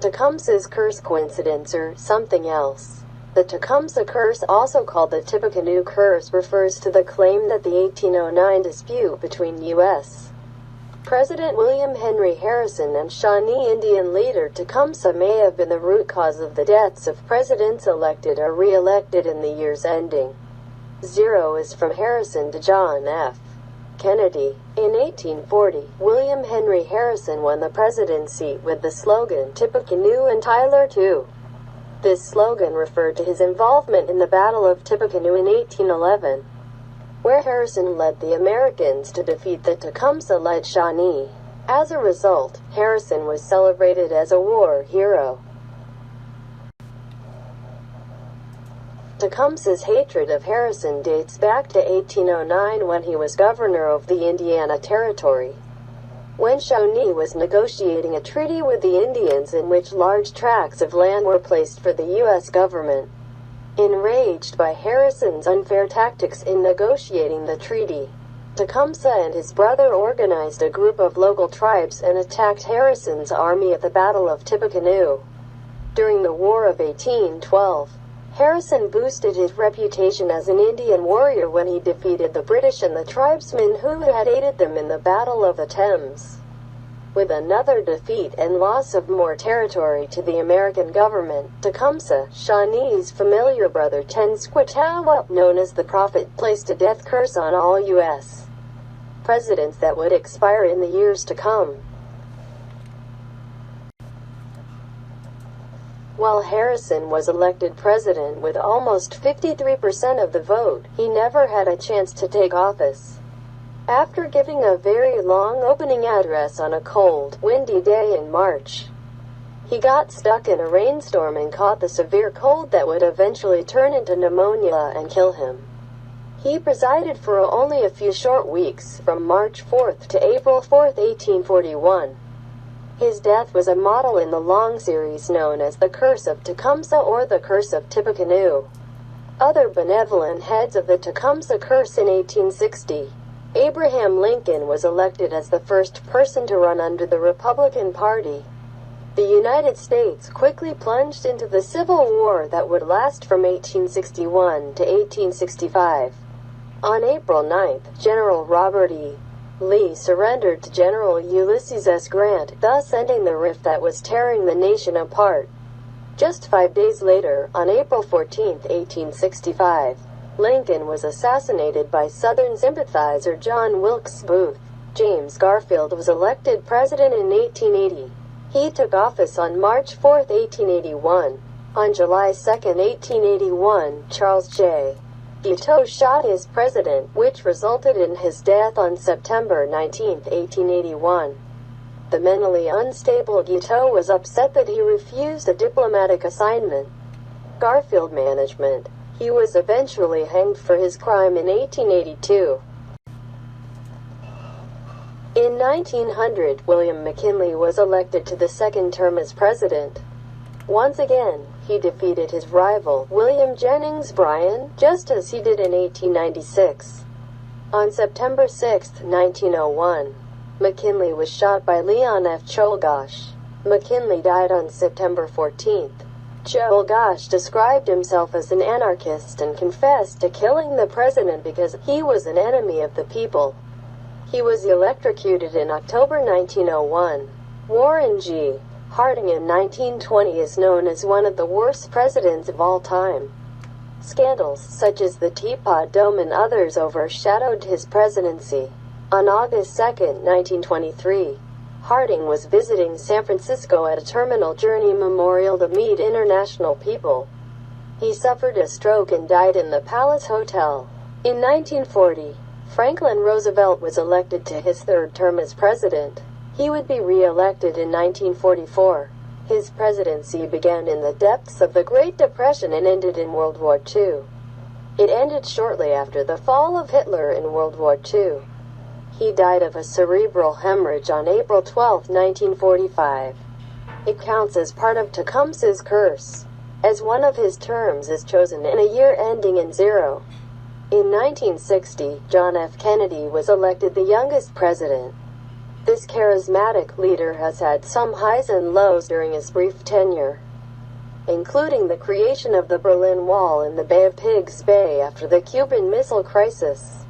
Tecumseh's curse, coincidence, or something else. The Tecumseh curse, also called the Tippecanoe curse, refers to the claim that the 1809 dispute between U.S. President William Henry Harrison and Shawnee Indian leader Tecumseh may have been the root cause of the deaths of presidents elected or re-elected in the years ending. 0 is from Harrison to John F. Kennedy. In 1840, William Henry Harrison won the presidency with the slogan "Tippecanoe and Tyler too." This slogan referred to his involvement in the Battle of Tippecanoe in 1811, where Harrison led the Americans to defeat the Tecumseh-led Shawnee. As a result, Harrison was celebrated as a war hero. Tecumseh's hatred of Harrison dates back to 1809 when he was governor of the Indiana Territory, when Shawnee was negotiating a treaty with the Indians in which large tracts of land were placed for the U.S. government. Enraged by Harrison's unfair tactics in negotiating the treaty, Tecumseh and his brother organized a group of local tribes and attacked Harrison's army at the Battle of Tippecanoe. During the War of 1812, Harrison boosted his reputation as an Indian warrior when he defeated the British and the tribesmen who had aided them in the Battle of the Thames. With another defeat and loss of more territory to the American government, Tecumseh, Shawnee's familiar brother Tenskwatawa, known as the Prophet, placed a death curse on all U.S. presidents that would expire in the years to come. While Harrison was elected president with almost 53% of the vote, he never had a chance to take office. After giving a very long opening address on a cold, windy day in March, he got stuck in a rainstorm and caught the severe cold that would eventually turn into pneumonia and kill him. He presided for only a few short weeks, from March 4th to April 4th, 1841. His death was a model in the long series known as the Curse of Tecumseh or the Curse of Tippecanoe. Other benevolent heads of the Tecumseh curse in 1860. Abraham Lincoln was elected as the first person to run under the Republican Party. The United States quickly plunged into the Civil War that would last from 1861 to 1865. On April 9th, General Robert E. Lee surrendered to General Ulysses S. Grant, thus ending the rift that was tearing the nation apart. Just 5 days later, on April 14, 1865, Lincoln was assassinated by Southern sympathizer John Wilkes Booth. James Garfield was elected president in 1880. He took office on March 4, 1881. On July 2, 1881, Charles J. Guiteau shot his president, which resulted in his death on September 19, 1881. The mentally unstable Guiteau was upset that he refused a diplomatic assignment. Garfield management. He was eventually hanged for his crime in 1882. In 1900, William McKinley was elected to the second term as president. Once again, he defeated his rival, William Jennings Bryan, just as he did in 1896. On September 6, 1901, McKinley was shot by Leon F. Czolgosz. McKinley died on September 14. Czolgosz described himself as an anarchist and confessed to killing the president because he was an enemy of the people. He was electrocuted in October 1901. Warren G. Harding in 1920 is known as one of the worst presidents of all time. Scandals such as the Teapot Dome and others overshadowed his presidency. On August 2, 1923, Harding was visiting San Francisco at a terminal journey memorial to meet international people. He suffered a stroke and died in the Palace Hotel. In 1940, Franklin Roosevelt was elected to his third term as president. He would be re-elected in 1944. His presidency began in the depths of the Great Depression and ended in World War II. It ended shortly after the fall of Hitler in World War II. He died of a cerebral hemorrhage on April 12, 1945. It counts as part of Tecumseh's curse, as one of his terms is chosen in a year ending in 0. In 1960, John F. Kennedy was elected the youngest president. This charismatic leader has had some highs and lows during his brief tenure, including the creation of the Berlin Wall in the Bay of Pigs Bay after the Cuban Missile Crisis.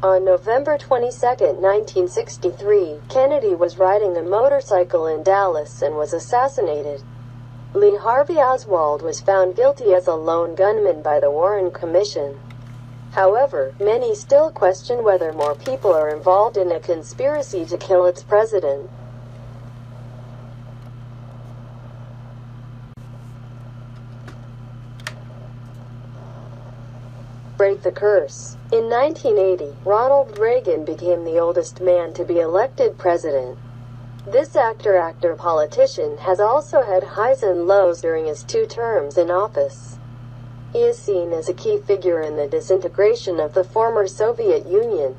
On November 22, 1963, Kennedy was riding a motorcycle in Dallas and was assassinated. Lee Harvey Oswald was found guilty as a lone gunman by the Warren Commission. However, many still question whether more people are involved in a conspiracy to kill its president. Break the curse. In 1980, Ronald Reagan became the oldest man to be elected president. This actor-politician has also had highs and lows during his 2 terms in office. He is seen as a key figure in the disintegration of the former Soviet Union,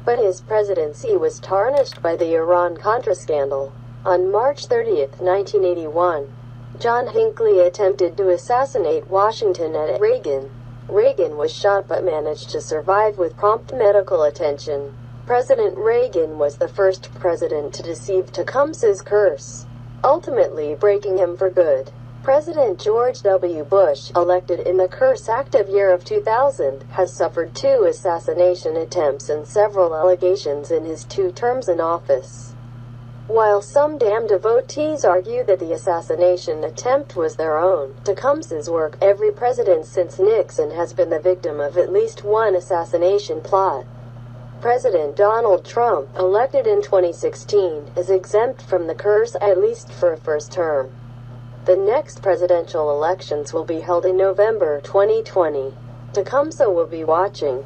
but his presidency was tarnished by the Iran-Contra scandal. On March 30, 1981, John Hinckley attempted to assassinate Washington at Reagan. Reagan was shot but managed to survive with prompt medical attention. President Reagan was the first president to deceive Tecumseh's curse, ultimately breaking him for good. President George W. Bush, elected in the curse-active year of 2000, has suffered 2 assassination attempts and several allegations in his 2 terms in office. While some damned devotees argue that the assassination attempt was their own, Tecumseh's work, every president since Nixon has been the victim of at least one assassination plot. President Donald Trump, elected in 2016, is exempt from the curse at least for a first term. The next presidential elections will be held in November 2020. Tecumseh will be watching.